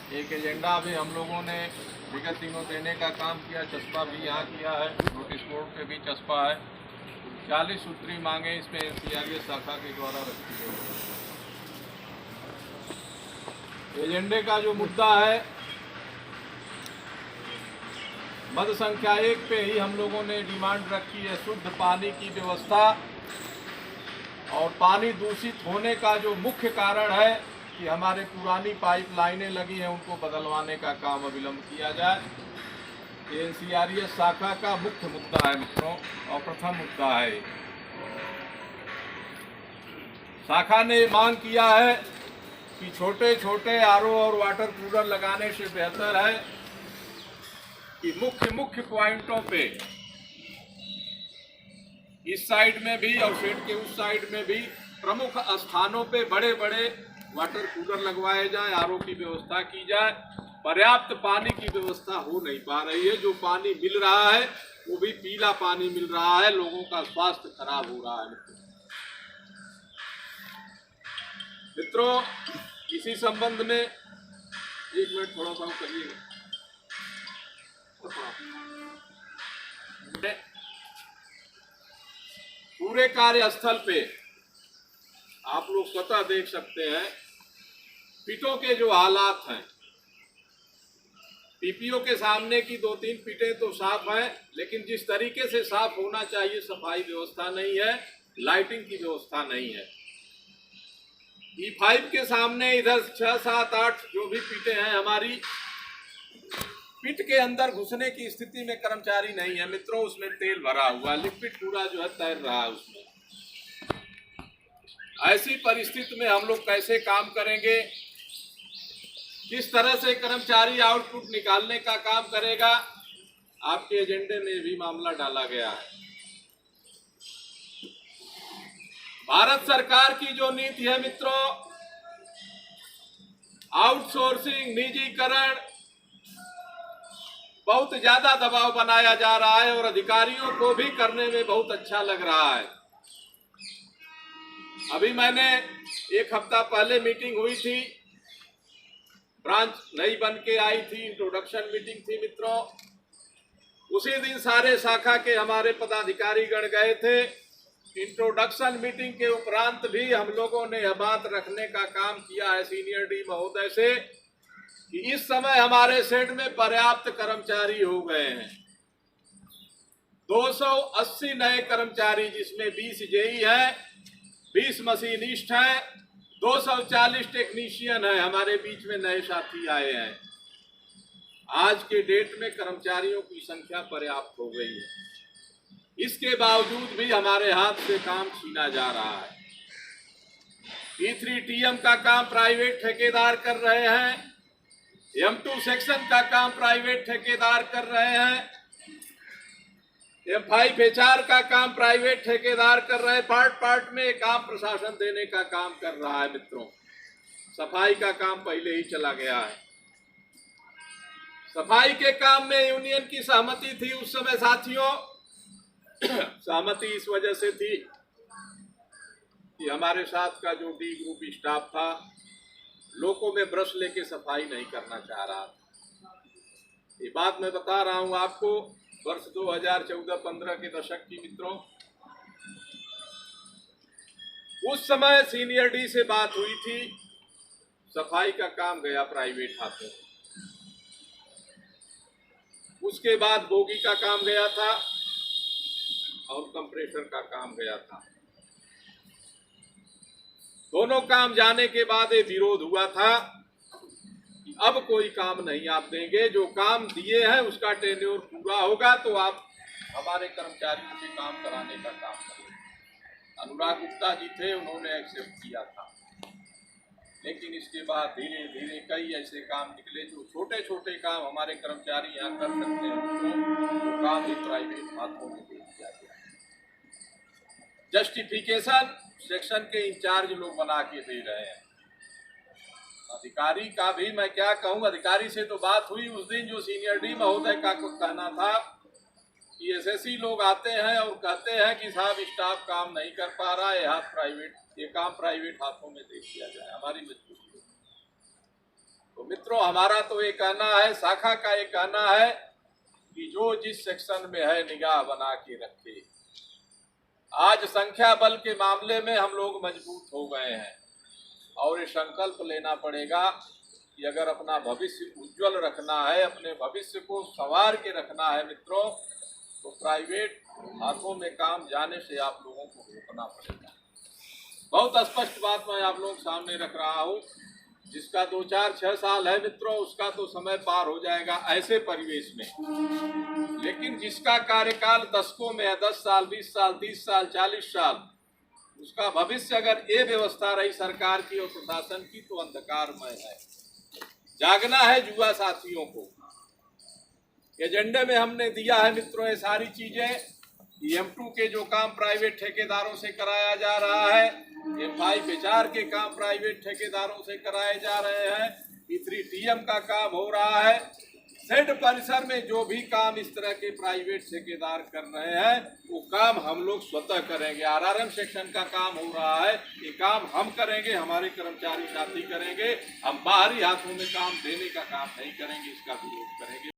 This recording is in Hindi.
एक एजेंडा भी हम लोगों ने विगत दिनों देने का काम किया, चस्पा भी यहाँ किया है, नोटिस बोर्ड पे भी चस्पा है। 40 सूत्री मांगे इसमें एनसीआरएस शाखा के द्वारा रखी गई। एजेंडे का जो मुद्दा है, मद संख्या 1 पे ही हम लोगों ने डिमांड रखी है शुद्ध पानी की व्यवस्था। और पानी दूषित होने का जो मुख्य कारण है कि हमारे पुरानी पाइपलाइनें लगी हैं, उनको बदलवाने का काम अविलंब किया जाए। एनसीआरएस शाखा का मुख्य मुद्दा है मित्रों, और प्रथम मुद्दा है। शाखा ने मांग किया है कि छोटे छोटे आरओ और वाटर कूलर लगाने से बेहतर है कि मुख्य पॉइंटों पे, इस साइड में भी और शेड के उस साइड में भी प्रमुख स्थानों पे बड़े बड़े वाटर कूलर लगवाए जाए, आरओ की व्यवस्था की जाए। पर्याप्त पानी की व्यवस्था हो नहीं पा रही है। जो पानी मिल रहा है वो भी पीला पानी मिल रहा है, लोगों का स्वास्थ्य खराब हो रहा है। मित्रों, इसी संबंध में एक मिनट थोड़ा सा करिएगा। पूरे कार्यस्थल पे आप लोग स्वतः देख सकते हैं पिटों के जो हालात हैं। पीपीओ के सामने की 2-3 पिटें तो साफ हैं, लेकिन जिस तरीके से साफ होना चाहिए सफाई व्यवस्था नहीं है, लाइटिंग की व्यवस्था नहीं है। E5 के सामने इधर 6, 7, 8 जो भी पिटें हैं हमारी, पिट के अंदर घुसने की स्थिति में कर्मचारी नहीं है मित्रों। उसमें तेल भरा हुआ, लिक्विड पूरा जो है तैर रहा है उसमें। ऐसी परिस्थिति में हम लोग कैसे काम करेंगे? किस तरह से कर्मचारी आउटपुट निकालने का काम करेगा? आपके एजेंडे में भी मामला डाला गया है। भारत सरकार की जो नीति है मित्रों, आउटसोर्सिंग, निजीकरण, बहुत ज्यादा दबाव बनाया जा रहा है और अधिकारियों को भी करने में बहुत अच्छा लग रहा है। अभी मैंने 1 हफ्ता पहले मीटिंग हुई थी, ब्रांच नई बन के आई थी, इंट्रोडक्शन मीटिंग थी मित्रों। उसी दिन सारे शाखा के हमारे पदाधिकारी गण गए थे। इंट्रोडक्शन मीटिंग के उपरांत भी हम लोगों ने यह बात रखने का काम किया है सीनियर डी महोदय से कि इस समय हमारे सेट में पर्याप्त कर्मचारी हो गए हैं। 280 नए कर्मचारी, जिसमें 20 जेई है, 20 मशीनिस्ट हैं, 240 टेक्नीशियन है। हमारे बीच में नए साथी आए हैं। आज के डेट में कर्मचारियों की संख्या पर्याप्त हो गई है। इसके बावजूद भी हमारे हाथ से काम छीना जा रहा है। E3TM का काम प्राइवेट ठेकेदार कर रहे हैं। M2 सेक्शन का काम प्राइवेट ठेकेदार कर रहे हैं। M5 HR का काम प्राइवेट ठेकेदार कर रहे हैं। पार्ट में काम प्रशासन देने का काम कर रहा है मित्रों। सफाई का काम पहले ही चला गया है। सफाई के काम में यूनियन की सहमति थी उस समय साथियों। सहमति इस वजह से थी कि हमारे साथ का जो डी ग्रुप स्टाफ था, लोगों में ब्रश लेके सफाई नहीं करना चाह रहा था। ये बात मैं बता रहा हूं आपको, वर्ष 2014-15 के दशक की मित्रों। उस समय सीनियर डी से बात हुई थी, सफाई का काम गया प्राइवेट हाथों। उसके बाद बोगी का काम गया था और कंप्रेसर का काम गया था। दोनों काम जाने के बाद ये विरोध हुआ था कि अब कोई काम नहीं आप देंगे, जो काम दिए हैं उसका टेन्योर पूरा होगा तो आप हमारे कर्मचारियों से काम कराने का काम करें। अनुराग गुप्ता जी थे, उन्होंने एक्सेप्ट किया था। लेकिन इसके बाद धीरे धीरे कई ऐसे काम निकले जो छोटे छोटे काम हमारे कर्मचारी यहाँ कर सकते हैं, वो काम भी प्राइवेट हाथों में दे दिया गया। जस्टिफिकेशन सेक्शन के इंचार्ज लोग बना के दे रहे हैं। अधिकारी का भी मैं क्या कहूँ, अधिकारी से तो बात हुई उस दिन, जो सीनियर डी महोदय का कुछ कहना था कि एसएससी लोग आते हैं और कहते हैं कि साहब स्टाफ काम नहीं कर पा रहा है, ये काम प्राइवेट हाथों में दे दिया जाए, हमारी मजबूरी है। तो मित्रों, हमारा तो ये कहना है, शाखा का ये कहना है कि जो जिस सेक्शन में है निगाह बना के रखे। आज संख्या बल के मामले में हम लोग मजबूत हो गए हैं और ये संकल्प लेना पड़ेगा कि अगर अपना भविष्य उज्जवल रखना है, अपने भविष्य को संवार के रखना है मित्रों, तो प्राइवेट हाथों में काम जाने से आप लोगों को रोकना पड़ेगा। बहुत स्पष्ट बात मैं आप लोगों के सामने रख रहा हूँ। जिसका 2, 4, 6 साल है मित्रों, उसका तो समय पार हो जाएगा ऐसे परिवेश में, लेकिन जिसका कार्यकाल दशकों में है, 10 साल, 20 साल, 30 साल, 40 साल, उसका भविष्य अगर ये व्यवस्था रही सरकार की और प्रशासन की तो अंधकारमय है। जागना है युवा साथियों को। एजेंडे में हमने दिया है मित्रों ये सारी चीजें। M2 के जो काम प्राइवेट ठेकेदारों से कराया जा रहा है, M5 HR के काम प्राइवेट ठेकेदारों से कराए जा रहे हैं, P3TM का काम हो रहा है। सेड परिसर में जो भी काम इस तरह के प्राइवेट ठेकेदार कर रहे हैं वो काम हम लोग स्वतः करेंगे। RRM सेक्शन का काम हो रहा है, ये काम हम करेंगे, हमारे कर्मचारी साथी करेंगे। हम बाहरी हाथों में काम देने का काम नहीं करेंगे, इसका विरोध करेंगे।